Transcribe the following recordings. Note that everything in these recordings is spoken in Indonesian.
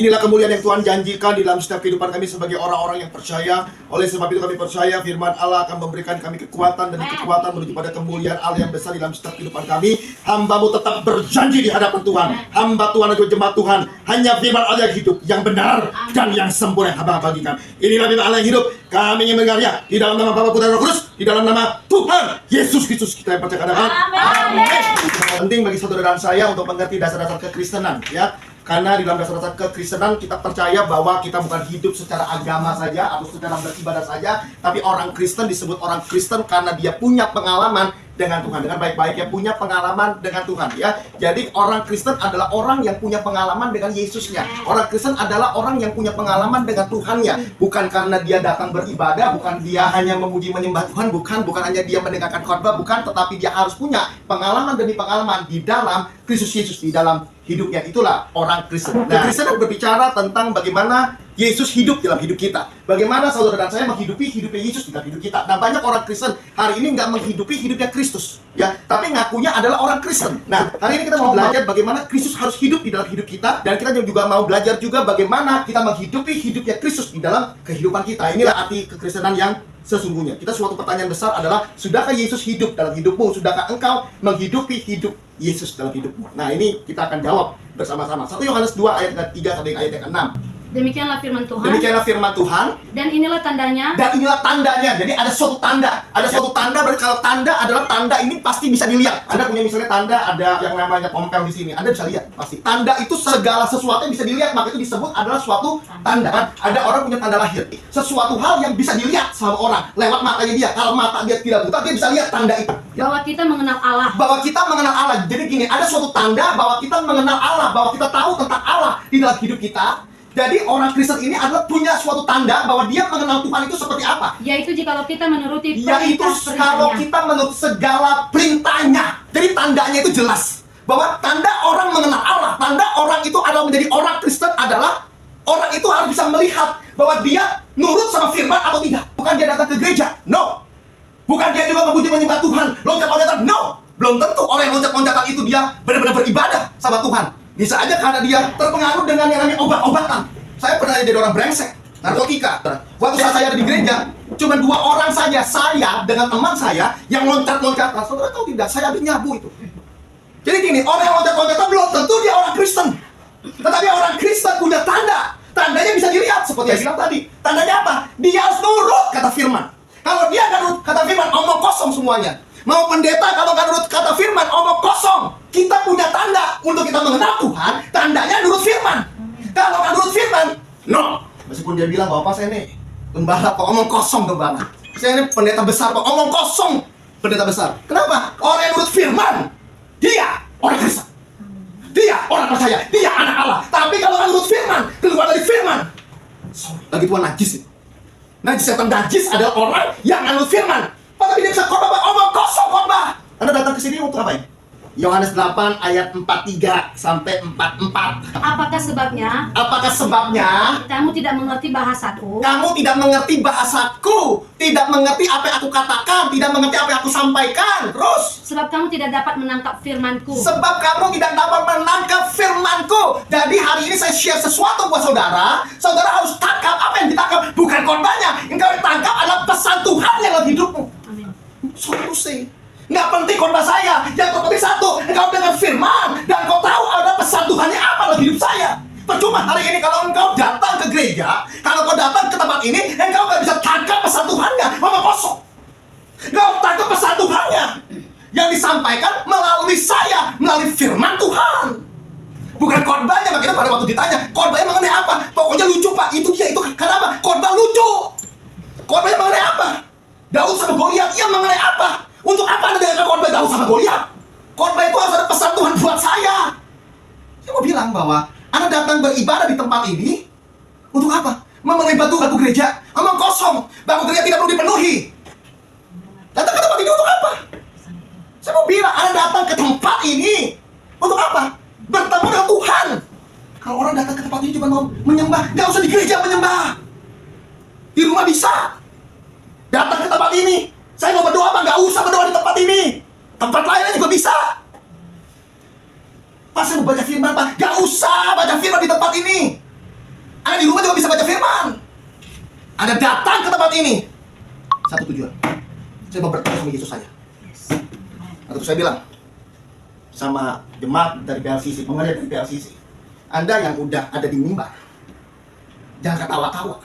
Inilah kemuliaan yang Tuhan janjikan di dalam setiap kehidupan kami sebagai orang-orang yang percaya. Oleh sebab itu kami percaya firman Allah akan memberikan kami kekuatan dan kekuatan menuju pada kemuliaan Allah yang besar di dalam setiap kehidupan kami. Hamba-Mu tetap berjanji di hadapan Tuhan. Hamba Tuhan dan jemaat Tuhan, hanya firman Allah yang hidup, yang benar dan yang sempurna yang hamba bagikan. Inilah firman Allah yang hidup. Kami ingin mendengarnya di dalam nama Bapa, Putra, dan Roh Kudus, di dalam nama Tuhan Yesus Kristus kita yang percaya. Amin. Penting bagi saudara dan saya untuk mengerti dasar-dasar kekristenan, ya. Karena di dalam dasar-dasar kekristenan kita percaya bahwa kita bukan hidup secara agama saja atau secara beribadah saja, tapi orang Kristen disebut orang Kristen karena dia punya pengalaman dengan Tuhan, dengan baik-baiknya punya pengalaman dengan Tuhan, ya. Jadi orang Kristen adalah orang yang punya pengalaman dengan Yesusnya. Orang Kristen adalah orang yang punya pengalaman dengan Tuhannya, bukan karena dia datang beribadah, bukan dia hanya memuji menyembah Tuhan, bukan hanya dia mendengarkan khotbah, bukan, tetapi dia harus punya pengalaman demi pengalaman di dalam Kristus Yesus, di dalam hidupnya. Itulah orang Kristen. Nah, Kristen berbicara tentang bagaimana Yesus hidup dalam hidup kita. Bagaimana saudara dan saya menghidupi hidupnya Yesus di dalam hidup kita. Nah, banyak orang Kristen hari ini nggak menghidupi hidupnya Kristus, ya, tapi ngakunya adalah orang Kristen. Nah, hari ini kita mau belajar bagaimana Kristus harus hidup di dalam hidup kita, dan kita juga mau belajar juga bagaimana kita menghidupi hidupnya Kristus di dalam kehidupan kita. Inilah arti kekristenan yang sesungguhnya. Kita suatu pertanyaan besar adalah, sudahkah Yesus hidup dalam hidupmu? Sudahkah engkau menghidupi hidup Yesus dalam hidupmu? Nah, ini kita akan jawab bersama-sama. 1 Yohanes 2 ayat ke-3 sampai ayat ke-6. Demikianlah firman Tuhan. Demikianlah firman Tuhan. Dan inilah tandanya. Dan inilah tandanya. Jadi ada suatu tanda. Ada suatu tanda, berarti kalau tanda adalah tanda ini pasti bisa dilihat. Anda punya misalnya tanda, ada yang namanya tompel di sini. Anda bisa lihat pasti. Tanda itu segala sesuatu yang bisa dilihat, maka itu disebut adalah suatu tanda. Kan? Ada orang punya tanda lahir. Sesuatu hal yang bisa dilihat sama orang lewat matanya dia. Kalau mata dia tidak buta, dia bisa lihat tanda itu. Bahwa kita mengenal Allah. Bahwa kita mengenal Allah. Jadi gini, ada suatu tanda bahwa kita mengenal Allah, bahwa kita tahu tentang Allah di dalam hidup kita. Jadi orang Kristen ini adalah punya suatu tanda bahwa dia mengenal Tuhan itu seperti apa. Yaitu jikalau kita menuruti Yaitu kalau kita menurut segala perintahnya. Jadi tandanya itu jelas. Bahwa tanda orang mengenal Allah, tanda orang itu adalah menjadi orang Kristen adalah orang itu harus bisa melihat bahwa dia nurut sama firman atau tidak. Bukan dia datang ke gereja, no. Bukan dia juga memuji menyembah Tuhan, loncat-loncatan, no. Belum tentu orang yang loncat-loncatan itu dia benar-benar beribadah sama Tuhan. Bisa aja karena dia terpengaruh dengan yang namanya obat-obatan. Saya pernah jadi orang brengsek, narkotika. Waktu saya ada di gereja, cuma 2 orang saja, saya dengan teman saya yang loncat-loncatan. Saudara tahu tidak, saya habis nyabu itu. Jadi gini, orang yang loncat-loncatan belum tentu dia orang Kristen. Tetapi orang Kristen punya tanda. Tandanya bisa dilihat, seperti yang bilang tadi. Tandanya apa? Dia harus nurut kata firman. Kalau dia nggak nurut kata firman, omong kosong semuanya. Mau pendeta kalau nggak nurut kata firman, omong kosong. Kita punya tanda untuk kita mengenal Tuhan, tandanya nurut firman. Kalau nggak nurut firman, no. Meskipun dia bilang bahwa saya ini gembala, kok omong kosong gembala. Saya ini pendeta besar, kok omong kosong pendeta besar. Kenapa? Orang yang nurut firman, dia orang Kristen. Dia orang percaya, dia anak Allah. Tapi kalau nggak nurut firman, keluar dari firman, lagi Tuhan najis itu. Najis, setan najis adalah orang yang nggak nurut firman. Tapi dia bisa khotbah, omong kosong khotbah. Anda datang ke sini untuk apa ya? Yohanes 8 ayat 43 sampai 44. Apakah sebabnya? Apakah sebabnya? Kamu tidak mengerti bahasaku. Kamu tidak mengerti bahasaku, tidak mengerti apa yang aku katakan, tidak mengerti apa yang aku sampaikan. Terus? Sebab kamu tidak dapat menangkap firmanku. Sebab kamu tidak dapat menangkap firmanku. Jadi hari ini saya share sesuatu buat saudara. Saudara harus tangkap apa yang ditangkap, bukan korbannya. Yang kau tangkap adalah pesan Tuhan yang dalam hidupmu. Amin. Solusi. Nggak penting khotbah saya, yang penting satu, engkau dengar firman dan kau tahu ada pesan Tuhannya apa dalam hidup saya. Percuma hari ini kalau engkau datang ke gereja, kalau kau datang ke tempat ini, engkau nggak bisa tangkap pesan Tuhannya, omong kosong. Engkau tangkap pesan Tuhannya yang disampaikan melalui saya, melalui firman Tuhan. Bukan khotbahnya. Makanya pada waktu ditanya, khotbahnya mengenai apa? Pokoknya lucu pak, itu dia, itu kenapa? Khotbah lucu. Khotbahnya mengenai apa? Daud sama Goliat, iya mengenai apa? Untuk apa Anda dengarkan khotbah Daud sama Goliat? Khotbah itu harus ada pesan Tuhan buat saya. Saya mau bilang bahwa Anda datang beribadah di tempat ini untuk apa? Memenuhi bangku gereja, omong kosong. Bangku gereja tidak perlu dipenuhi. Datang ke tempat ini untuk apa? Saya mau bilang Anda datang ke tempat ini untuk apa? Bertemu dengan Tuhan. Kalau orang datang ke tempat ini cuma mau menyembah, nggak usah di gereja menyembah. Di rumah bisa. Datang ke tempat ini, saya mau berdoa apa? Nggak usah berdoa di tempat ini. Tempat lain juga bisa. Pas saya mau baca firman, Pak, nggak usah baca firman di tempat ini. Anda di rumah juga bisa baca firman. Anda datang ke tempat ini, satu tujuan. Saya mau bertemu sama Yesus saya. Atau saya bilang sama jemaat dari PLCC, pengajar dari PLCC, Anda yang udah ada di mimbar, jangan ketawa-tawa,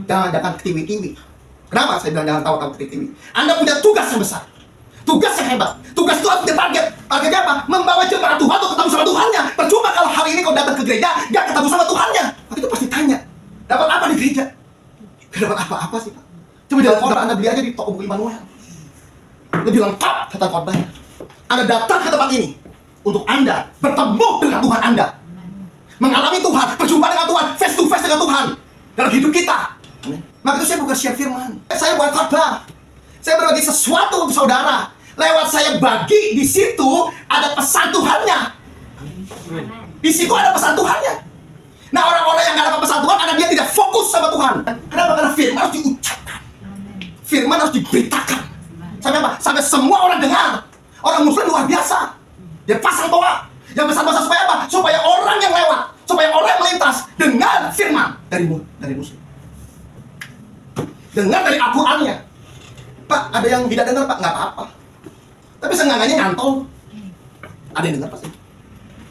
jangan ketiwi-tiwi. Kenapa saya bilang jangan ketawa-tawa ketiwi-tiwi? Anda punya tugas yang besar, tugas yang hebat. Tugas itu harus punya target. Targetnya apa? Membawa jemaat Tuhan untuk ketemu sama Tuhannya. Percuma kalau hari ini kau datang ke gereja gak ketemu sama Tuhannya. Tapi itu pasti tanya, dapat apa di gereja? Gak dapat apa-apa sih, Pak. Coba jalan khotbah Anda beli aja di toko buku Immanuel. Lebih lengkap tentang khotbahnya. Anda datang ke tempat ini untuk Anda bertemu dengan Tuhan Anda, mengalami Tuhan, berjumpa dengan Tuhan, face to face dengan Tuhan dalam hidup kita. Amin. Maka itu saya bukan share firman, saya buat khotbah. Saya berbagi sesuatu untuk saudara. Lewat saya bagi, di situ ada pesan Tuhannya. Di situ ada pesan Tuhannya. Nah, orang-orang yang nggak dapat pesan Tuhan, karena dia tidak fokus sama Tuhan. Kenapa? Karena firman harus diucapkan, firman harus diberitakan. Sampai apa? Sampai semua orang dengar. Orang Muslim luar biasa. Dia pasang toa. Yang besar-besar supaya apa? Supaya orang yang lewat, supaya orang yang melintas dengar firman dari Muslim. Dengar dari Al-Qur'annya. Pak, ada yang tidak dengar, Pak? Nggak apa-apa. Tapi seenggaknya nyantol. Ada yang dengar pasti.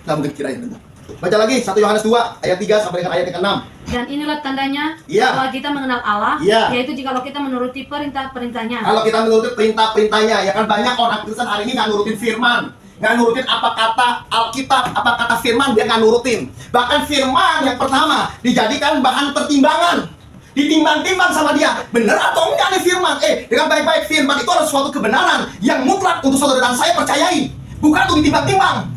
Nggak mungkin kira yang dengar. Baca lagi 1 Yohanes 2 ayat 3 sampai dengan ayat yang ke-6. Dan inilah tandanya Iya. bahwa kita mengenal Allah, Iya. yaitu jikalau kita menuruti perintah-perintahnya. Kalau kita menuruti perintah-perintahnya, ya kan banyak orang Kristen hari ini nggak nurutin firman, nggak nurutin apa kata Alkitab, apa kata firman, dia nggak nurutin. Bahkan firman yang pertama dijadikan bahan pertimbangan, ditimbang-timbang sama dia, benar atau enggak nih firman? Dengan baik-baik, firman itu adalah suatu kebenaran yang mutlak untuk saudara dan saya percayai, bukan untuk ditimbang-timbang.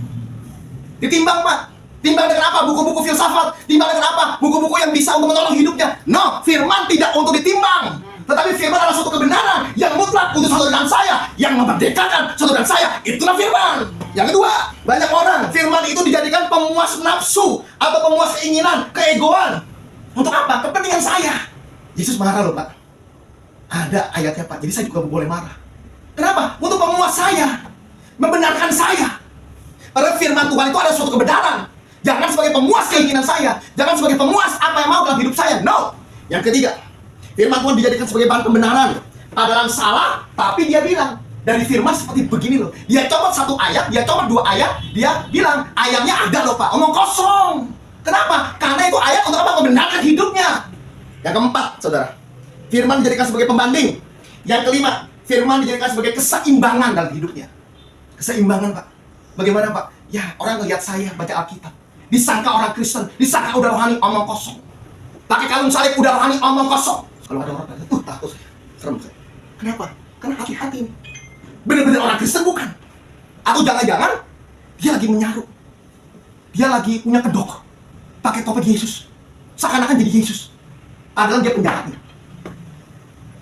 Ditimbang, Pak. Timbang dengan apa? Buku-buku filsafat. Timbang dengan apa? Buku-buku yang bisa untuk menolong hidupnya. No, firman tidak untuk ditimbang. Tetapi firman adalah suatu kebenaran yang mutlak untuk saudara dan saya, yang memerdekakan saudara dan saya. Itulah firman. Yang kedua, banyak orang firman itu dijadikan pemuas nafsu atau pemuas keinginan, keegoan. Untuk apa? Kepentingan saya. Yesus marah loh, Pak. Ada ayatnya, Pak. Jadi saya juga boleh marah. Kenapa? Untuk pemuas saya, membenarkan saya. Padahal firman Tuhan itu adalah suatu kebenaran. Jangan sebagai pemuas keinginan saya, jangan sebagai pemuas apa yang mau dalam hidup saya. No. Yang ketiga, firman Tuhan dijadikan sebagai bahan pembenaran. Padahal salah, tapi dia bilang dari firman seperti begini loh. Dia comot 1 ayat, dia comot 2 ayat, dia bilang ayatnya ada loh, Pak. Omong kosong. Kenapa? Karena itu ayat untuk apa? Membenarkan hidupnya. Yang keempat, saudara, firman dijadikan sebagai pembanding. Yang kelima, firman dijadikan sebagai keseimbangan dalam hidupnya. Keseimbangan, Pak. Bagaimana, Pak? Ya, orang ngelihat saya baca Alkitab, disangka orang Kristen, disangka udah rohani, omong kosong. Pakai kalung salib, udah rohani, omong kosong. Kalau ada orang tanya, takut saya, serem saya. Kenapa? Karena hati-hati ini. Benar-benar orang Kristen bukan? Atau jangan-jangan dia lagi menyaru, dia lagi punya kedok, pakai topeng Yesus, seakan-akan jadi Yesus. Padahal dia penjahatnya.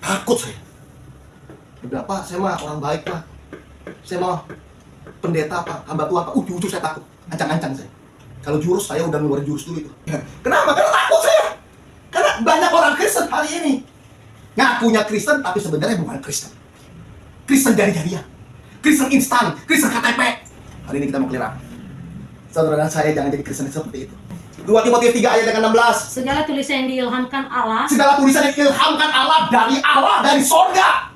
Takut saya. Udah, Pak, saya mah orang baik, Pak. Saya mah pendeta, Pak, hamba Tuhan, Pak. Jujur saya takut, ancang-ancang saya. Kalau jurus, saya udah ngeluarin jurus dulu itu. Kenapa? Karena takut saya. Karena banyak orang Kristen hari ini ngakunya Kristen, tapi sebenarnya bukan Kristen. Kristen jari-jarian, Kristen instan, Kristen KTP. Hari ini kita mau clear up. Saudara dan saya jangan jadi Kristen seperti itu. 2 Timotius 3 ayat yang 16. Segala tulisan yang diilhamkan Allah, Segala tulisan yang diilhamkan Allah, dari sorga.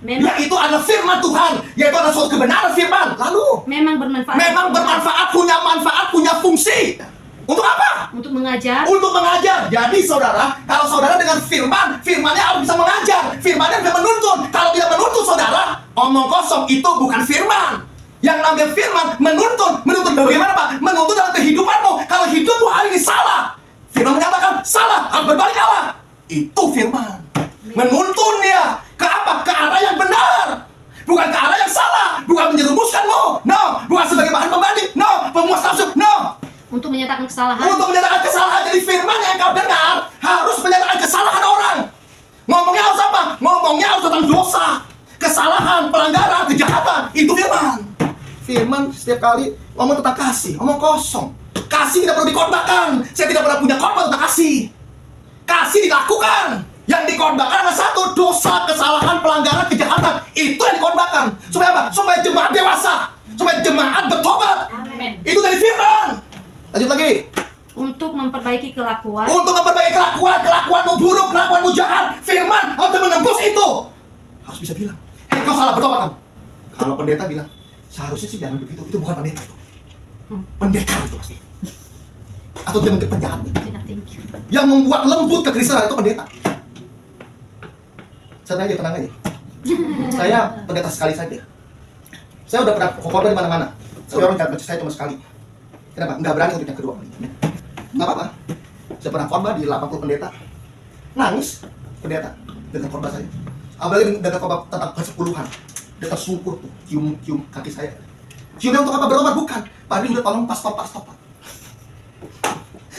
Yaitu adalah firman Tuhan, yaitu adalah suatu kebenaran firman. Lalu memang bermanfaat. memang bermanfaat, punya manfaat, punya fungsi. Untuk apa? Untuk mengajar. Untuk mengajar. Jadi saudara, kalau saudara dengan firman, firmannya harus bisa mengajar, firmannya bisa menuntun. Kalau tidak menuntun saudara, omong kosong itu bukan firman. Yang namanya firman menuntun bagaimana, Pak? Menuntun dalam kehidupanmu. Kalau hidupmu hari ini salah, firman menyatakan salah, harus berbalik arah. Itu firman. Menuntun dia ke apa? Ke arah yang benar, bukan ke arah yang salah. Bukan menjerumuskanmu, no. Bukan sebagai bahan pembanding, no. Pemuas nafsu, no. Untuk menyatakan kesalahan. Untuk menyatakan kesalahan. Jadi firman yang kau dengar harus menyatakan kesalahan orang. Ngomongnya harus apa? Ngomongnya harus tentang dosa, kesalahan, pelanggaran, kejahatan. Itu firman. Firman setiap kali ngomong tentang kasih, ngomong kosong. Kasih tidak perlu dikorbankan. Saya tidak pernah punya korban tentang kasih. Kasih dilakukan. Yang dikorbankan adalah satu, dosa, kesalahan, pelanggaran, kejahatan. Itu yang dikorbankan. Supaya apa? Supaya jemaat dewasa. Supaya jemaat bertobat. Amin. Itu dari firman. Lanjut lagi. Untuk memperbaiki kelakuan. Untuk memperbaiki kelakuanmu buruk, kelakuanmu jahat. Firman harus menembus itu. Harus bisa bilang, hei kau salah, bertobat kamu. Kalau pendeta bilang, seharusnya sih jangan begitu. Itu bukan pendeta itu. Pendekar itu pasti. Atau dia mungkin penjahat. Thank you. Yang membuat lembut kekristenan itu pendeta. Santai aja, tenang aja. Saya pendeta sekali saja. Saya udah pernah khotbah di mana-mana. Tapi orang jangan percaya saya cuma sekali. Kenapa? Nggak berani untuk yang kedua kalinya. Nggak apa-apa. Saya pernah khotbah di 80 pendeta. Nangis pendeta dengan khotbah saya. Apalagi dengan khotbah tentang persepuluhan. Dia tersungkur tuh, cium kaki saya. Ciumnya untuk apa? Berobat? Bukan. Padahal udah tolong stop.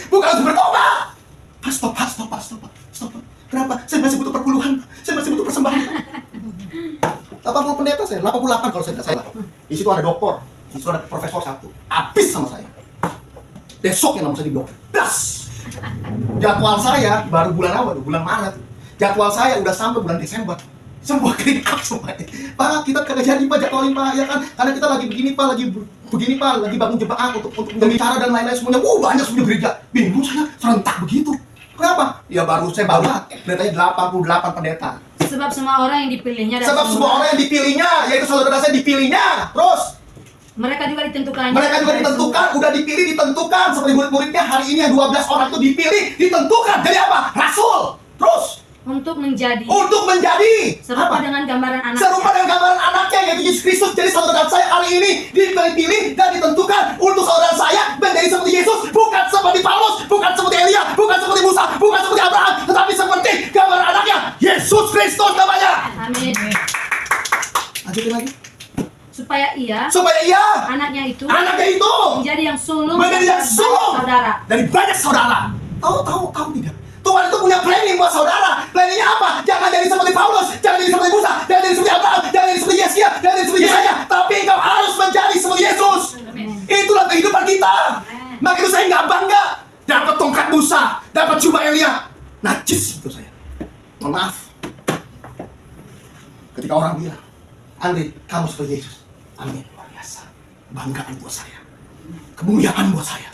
Bukan untuk bertobat. Stop. Kenapa? Saya masih butuh perpuluhan. Saya masih butuh persembahan. 80 pendeta saya, 88 kalau saya tidak salah. Di situ ada doktor, di situ ada profesor satu. Habis sama saya. Besok yang saya diblokir. Das. Jadwal saya baru bulan awal, bulan Maret. Jadwal saya udah sampai bulan Desember. Semua kritik semuanya. Pak, kita kagak jadi Pak, jadwalin Pak, ya kan? Karena kita lagi begini Pak, lagi bangun jemaat untuk berbicara dan lain-lain semuanya. Banyak semuanya gereja. Bingung saya, serentak begitu. Kenapa? Ya baru pendetanya 88 pendeta. Sebab semua orang yang dipilihnya dan Sebab semua orang yang dipilihnya, yaitu saudara saya dipilihnya. Terus mereka juga ditentukan. Udah dipilih, ditentukan. Seperti murid-muridnya hari ini yang 12 orang itu dipilih, ditentukan. Jadi apa? Rasul. Terus untuk menjadi apa? serupa dengan gambaran anaknya. Serupa dengan gambaran anaknya, yaitu Yesus Kristus. Jadi saudara saya hari ini dipilih dan ditentukan untuk saudara saya menjadi seperti Yesus, bukan seperti Paulus, bukan seperti Elia, bukan seperti Musa, bukan seperti Abraham, tetapi seperti gambaran anaknya, Yesus Kristus namanya. Amin. Lanjutin lagi. Supaya ia anaknya itu menjadi yang sulung saudara. Dari banyak saudara. Tahu tidak? Tuhan itu punya planning buat saudara. Planningnya apa? Jangan jadi seperti Paulus, jangan jadi seperti Musa, jangan jadi seperti Abraham, jangan jadi seperti Yesaya, jangan jadi seperti Yesaya. Tapi engkau harus menjadi seperti Yesus. Itulah kehidupan kita. Maka itu saya nggak bangga dapat tongkat Musa, dapat jubah Elia. Najis itu saya. Mohon maaf. Ketika orang bilang, Andre, kamu seperti Yesus. Amin, luar biasa. Banggaan buat saya. Kemuliaan buat saya.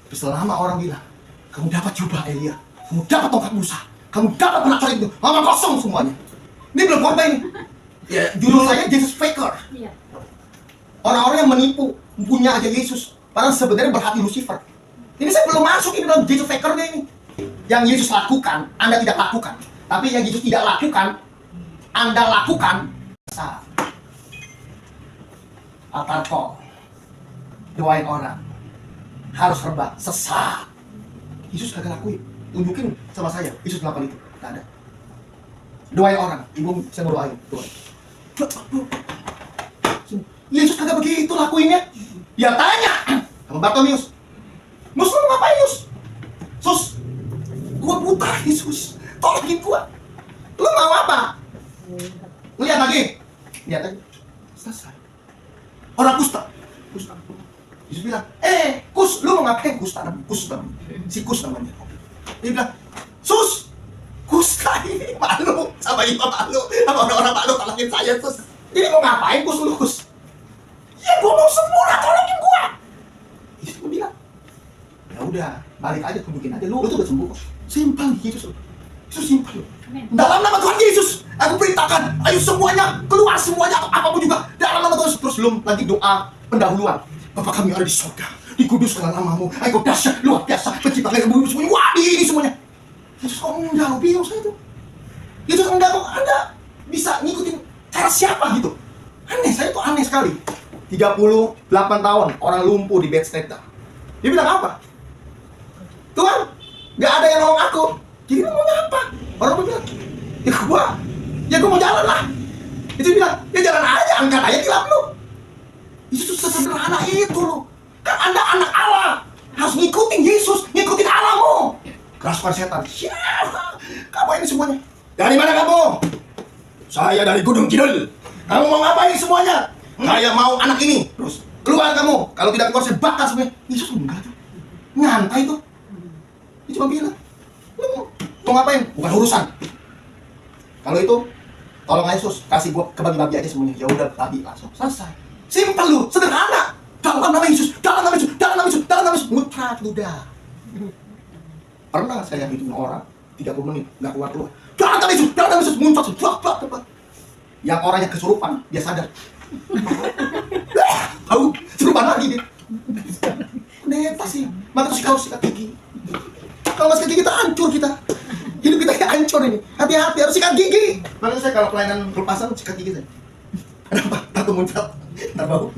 Tapi selama orang bilang, kamu dapat jubah Elia, kamu dapat tongkat Musa, kamu dapat penakar itu, ngomong kosong semuanya. Ini belum khotbah ini. Ya, judul saya Jesus Faker. Iya. Orang-orang yang menipu, punya aja Yesus, padahal sebenarnya berhati Lucifer. Ini saya belum masuk ini dalam Jesus Faker-nya ini. Yang Yesus lakukan, Anda tidak lakukan. Tapi yang Yesus tidak lakukan, Anda lakukan. Altar call, doain orang, harus rebah, sesat. Yesus kagak lakuin. Tunjukin sama saya, Yesus melakukan itu. Tidak ada. Doain orang, ibu saya mau doain. Yesus kagak begitu lakuinnya. Dia tanya sama Bartomius, Mus, lu mau ngapain, Mus? Sus, gua buta, Yesus, tolongin gua. Lu mau apa? Lihat lagi. Lihat lagi. Selesai. Orang kusta. Yesus bilang, Kus, lu mau ngapain? Kusta namanya. Si Kus namanya. Dia bilang, Sus, kusta ini malu. Sama imam malu. Sama orang-orang malu tolongin saya, Sus. Ini mau ngapain, Kus, lu, Kus? Ya, gua mau sembuh lah, tolongin gua. Yesus bilang, ya udah, balik aja, tunjukin aja. Lu tuh udah sembuh kok. Simpel, Yesus. Yesus simpel. Dalam nama Tuhan Yesus, aku perintahkan, ayo semuanya, keluar semuanya, apapun juga. Dalam nama Tuhan Yesus. Terus belum lagi doa pendahuluan. Bapa kami ada di surga, dikuduskanlah namamu. Engkau dahsyat, luar biasa, pencipta langit bumi semuanya. Wah, ini semuanya. Yesus kok enggak, bingung saya tuh. Yesus enggak kok, Anda bisa ngikutin cara siapa gitu. Aneh, saya tuh aneh sekali. 38 tahun, orang lumpuh di Bethesda. Dia bilang apa? Tuhan, nggak ada yang nolong aku. Jadi lu mau apa? Orang bilang, ya gua mau jalan lah. Itu bilang, ya jalan aja, angkat aja tilam lu. Itu sesederhana itu loh. Kan Anda anak Allah, harus ngikutin Yesus, ngikutin Allahmu. Kerasukan setan. Siapa? Kamu ini semuanya. Dari mana kamu? Saya dari Gunung Kidul. Kamu mau ngapain semuanya? Saya mau anak ini. Terus keluar kamu. Kalau tidak keluar saya bakar semuanya. Yesus enggak tuh. Nyantai tuh. Dia cuma bilang, lu mau ngapain? Bukan urusan. Kalau itu, tolong Yesus kasih gua kebagi-bagi aja semuanya. Ya udah, bagi langsung selesai. Simpel lu, sederhana. Dalam nama Yesus, dalam nama Yesus, dalam nama Yesus, dalam nama Yesus. Mutlak udah. Pernah saya hidup orang 30 menit nggak keluar. Dalam nama Yesus, dalam nama Yesus, muncul cepat. Yang orangnya kesurupan, dia sadar. Tahu, kesurupan lagi dia. Neta sih, maka terus kau sikat gigi. Kalau masih gigi kita hancur kita. Hidup kita kayak hancur ini. Hati-hati harus sikat gigi. Makanya saya kalau pelayanan pelepasan sikat gigi saya. Kenapa? Takut muncul. Ntar bau.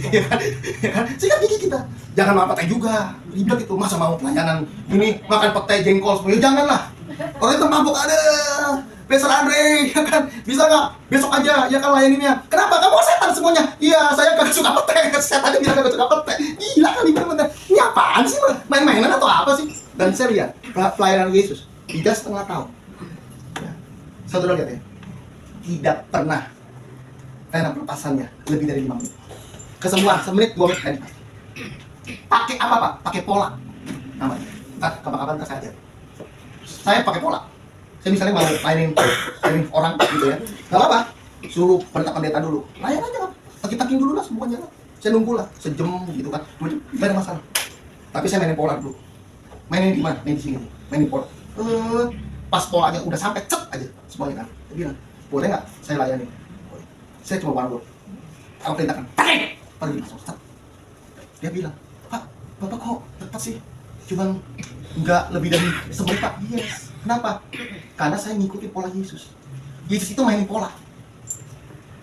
Ya kan? Sikat gigi kita. Jangan makan petai juga. Ribet itu. Masa mau pelayanan ini makan petai jengkol semuanya? Janganlah. Orang itu mabuk ada. Besar Andre, ya kan? Bisa nggak? Besok aja, ya kan layaninnya. Kenapa? Kamu setan semuanya. Iya, saya gak suka petai. Setannya bilang gak suka petai. Gila kali bener-bener. Ini apaan sih? Main-mainan atau apa sih? Dan saya lihat pelayanan Yesus 3,5 tahun. Ya. Saudara lihat ya. Tidak pernah pelayanan pelepasannya lebih dari 5 menit. Kesembuhan semenit 2 menit tadi. Pakai apa Pak? Pakai pola. Namanya. Kapan-kapan saya ajar. Saya pakai pola. Saya misalnya mau mainin orang gitu ya, nggak apa-apa, suruh perintah pendeta dulu, layan aja kan, taking dulu lah semuanya lah, saya nunggu lah, sejam gitu kan, 2 jam, nggak ada masalah. Tapi saya mainin pola dulu, mainin di mana, main di sini, mainin pola, pas polanya udah sampai cet aja semuanya kan, dia bilang, boleh nggak saya layani, boleh. Saya cuma one word, kalau perintahkan, pergi langsung cet. Dia bilang, Pak, Bapak kok tepat sih, cuman nggak lebih dari semenit Pak. Yes. Kenapa? Karena saya ngikutin pola Yesus. Yesus itu mainin pola.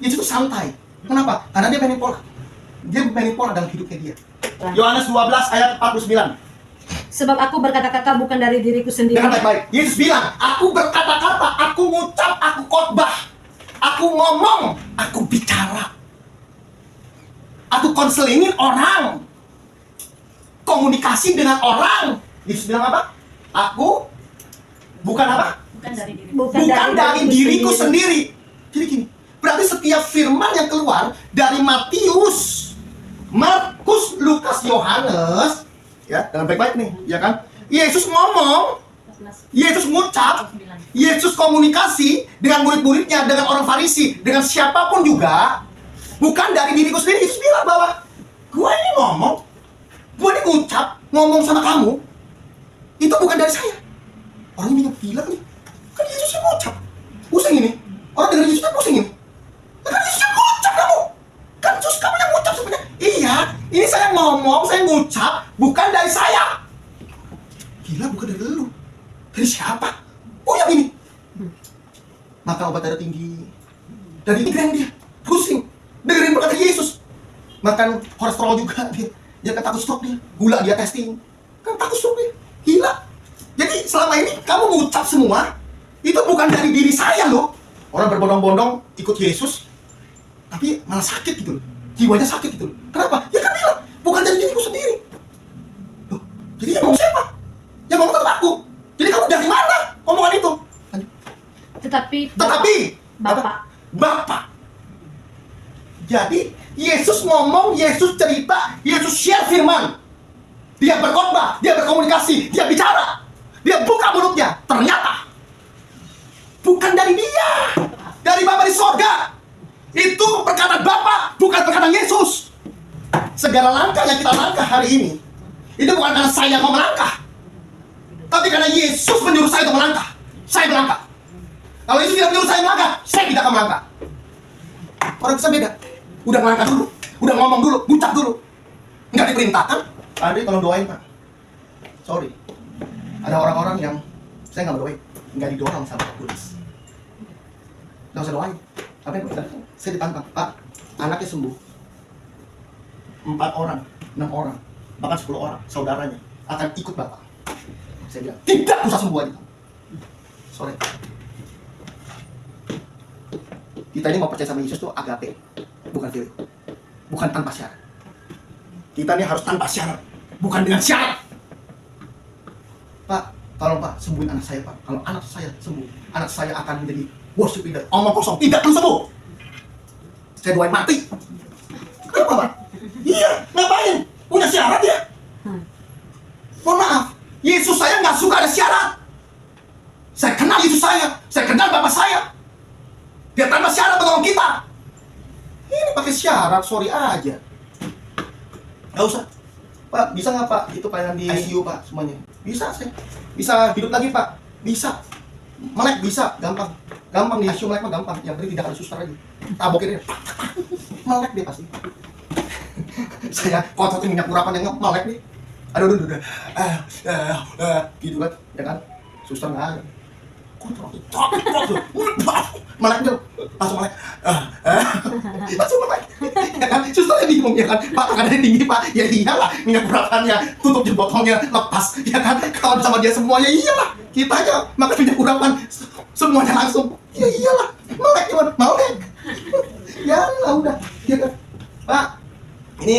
Yesus itu santai. Kenapa? Karena dia mainin pola. Dia mainin pola dalam hidupnya dia. Yohanes 12 ayat 49. Sebab aku berkata-kata bukan dari diriku sendiri. Dengan baik-baik. Yesus bilang, aku berkata-kata, aku ngucap, aku khotbah, aku ngomong, aku bicara. Aku konselingin orang. Komunikasi dengan orang. Yesus bilang apa? Aku bukan apa? Bukan dari diriku sendiri. Jadi gini, berarti setiap firman yang keluar dari Matius, Markus, Lukas, Yohanes, ya, dengan baik-baik nih, ya kan? Yesus ngomong, Yesus ngucap, Yesus komunikasi dengan murid-muridnya, dengan orang Farisi, dengan siapapun juga, bukan dari diriku sendiri. Yesus bilang bahwa gua ini ngomong, gua ini ngucap, ngomong sama kamu, itu bukan dari saya. Orang ini bilang nih, kan Yesus yang ngucap. Pusing ini. Orang dengar Yesus kan pusing ini. Kan Yesus yang ngucap kamu. Kan Yesus kamu yang ngucap sebenarnya. Iya, ini saya ngomong, saya ngucap, bukan dari saya. Gila, bukan dari lu. Dari siapa? Oh yang ini. Makan obat darah tinggi. Dan ini keren dia. Pusing. Dengerin perkataan Yesus. Makan kolesterol juga dia. Dia kan takut stroke dia. Gula dia testing. Kan takut stroke dia. Gila. Jadi selama ini kamu mengucap semua itu bukan dari diri saya loh. Orang berbondong-bondong ikut Yesus, tapi malah sakit gitu loh. Jiwanya sakit gitu loh. Kenapa? Ya kan bilang, bukan dari diriku sendiri. Loh, jadi yang ngomong siapa? Yang ngomong tetap aku. Jadi kamu dari mana omongan itu? Tetapi Bapak. Jadi Yesus ngomong, Yesus cerita, Yesus share firman. Dia berkhotbah, dia berkomunikasi, dia bicara. Dia buka mulutnya, ternyata bukan dari dia, dari Bapa di sorga. Itu perkataan Bapa, bukan perkataan Yesus. Segala langkah yang kita langkah hari ini, itu bukan karena saya mau melangkah, tapi karena Yesus menyuruh saya untuk melangkah. Saya melangkah. Kalau Yesus tidak menyuruh saya melangkah, saya tidak akan melangkah. Orang bisa beda. Udah melangkah dulu, udah ngomong dulu, ucap dulu. Nggak diperintahkan. Andre tolong doain Pak. Sorry. Ada orang-orang yang saya nggak berdoain, nggak didorong sama tulis. Nggak usah doain. Apa yang berkata? Saya ditantang, Pak, anaknya sembuh. 4 orang, 6 orang, bahkan 10 orang, saudaranya akan ikut Bapak. Saya bilang, tidak usah sembuh aja. Sorry. Kita ini mau percaya sama Yesus tuh agape, bukan pilih, bukan tanpa syarat. Kita ini harus tanpa syarat, bukan dengan syarat. Pak, tolong Pak, sembuhin anak saya Pak. Kalau anak saya sembuh, anak saya akan menjadi worship leader. Omong kosong, tidak perlu sembuh. Saya doain mati. Pak? Iya, ngapain? Punya syarat ya? Mohon maaf, Yesus saya nggak suka ada syarat. Saya kenal Yesus saya kenal Bapak saya. Dia tanpa syarat menolong kita. Ini pakai syarat, sorry aja. Nggak usah. Pak, bisa nggak Pak? Itu pelayanan di ICU Pak, semuanya. Bisa saya. Bisa hidup lagi Pak. Bisa. Melek bisa, gampang. Gampang di ICU melek mah gampang. Yang penting tidak ada suster aja. Tabokin dia. Melek dia pasti. Saya kototin minyak urapan yang melek nih. Aduh, gitu kan, ya kan? Suster nggak ada. Melek dia, langsung melek. Langsung melek. Ya kan? Susternya bingung ya kan? Pak, tekanan tinggi Pak. Ya iyalah, minyak urapannya, tutup botolnya, lepas. Ya kan? Kalau sama dia semuanya, iyalah. Kita aja makan minyak urapan, semuanya langsung. Ya iyalah, melek gimana? Melek. Ya lah udah, ya kan? Pak, ini